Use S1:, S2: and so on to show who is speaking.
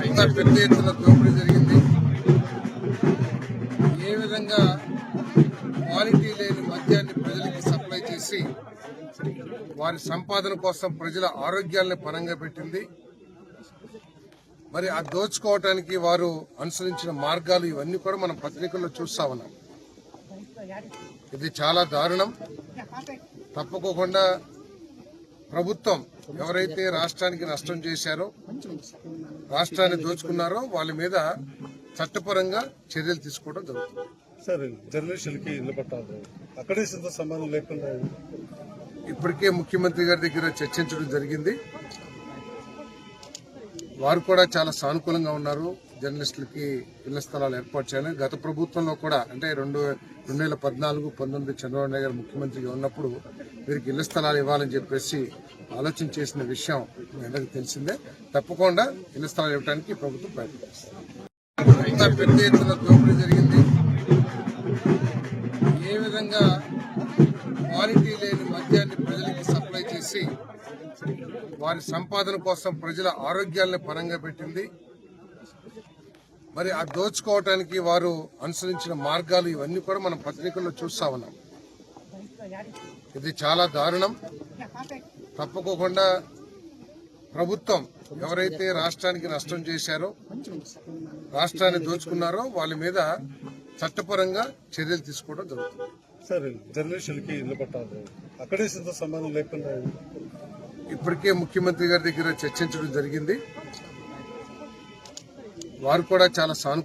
S1: ఇంత పెద్ద ఎత్తున దోపిడీ జరిగింది. ఏ విధంగా క్వాలిటీ లేని మద్యాన్ని ప్రజలకు సప్లై చేసి వారి సంపాదన కోసం ప్రజల ఆరోగ్యాలను పణంగా పెట్టింది. మరి ఆ దోచుకోవటానికి వారు అనుసరించిన మార్గాలు ఇవన్నీ కూడా మనం పత్రికల్లో చూస్తా ఉన్నాం. ఇది చాలా దారుణం. తప్పకోకుండా ప్రభుత్వం ఎవరైతే రాష్ట్రానికి నష్టం చేశారో, రాష్ట్రాన్ని దోచుకున్నారో వాళ్ళ మీద చట్టపరంగా చర్యలు తీసుకోవడం జరుగుతుంది.
S2: సార్, జర్నలిస్టులకి ఇల్లు పట్టాలి అక్కడే సిద్ధ సంబంధం లేకుండా
S1: ఇప్పటికే ముఖ్యమంత్రి గారి దగ్గర చర్చించడం జరిగింది. వారు కూడా చాలా సానుకూలంగా ఉన్నారు. జర్నలిస్టులకి ఇళ్ల స్థలాలు ఏర్పాటు చేయాలని గత ప్రభుత్వంలో కూడా, అంటే 2014-19 చంద్రబాబు నాయుడు గారు ముఖ్యమంత్రిగా ఉన్నప్పుడు వీరికి ఇళ్ల స్థలాలు ఇవ్వాలని చెప్పేసి ఆలోచన చేసిన విషయం మీ అందరికీ తెలిసిందే. తప్పకుండా ఇళ్ల స్థలాలు ఇవ్వడానికి ప్రభుత్వం ప్రయత్నిస్తుంది. ఇంత పెద్ద ఎత్తున దోపిడీ జరిగింది. ఏ విధంగా క్వాలిటీ లేని మద్యాన్ని ప్రజలకు సప్లై చేసి వారి సంపాదన కోసం ప్రజల ఆరోగ్యాలను పణంగా పెట్టింది. మరి ఆ దోచుకోవటానికి వారు అనుసరించిన మార్గాలు ఇవన్నీ కూడా మనం పత్రికల్లో చూస్తా ఉన్నాం. ఇది చాలా దారుణం. తప్పకోకుండా ప్రభుత్వం ఎవరైతే రాష్ట్రానికి నష్టం చేశారో, రాష్ట్రాన్ని దోచుకున్నారో వాళ్ళ మీద చట్టపరంగా చర్యలు తీసుకోవడం జరుగుతుంది.
S2: సార్, జర్నలిస్టులకి ఇల్లు పట్టాలి అక్కడే సిద్ధ సంబంధం లేకుండా
S1: ఇప్పటికే ముఖ్యమంత్రి గారి దగ్గర చర్చించడం జరిగింది. వారు కూడా చాలా సానుకూలంగా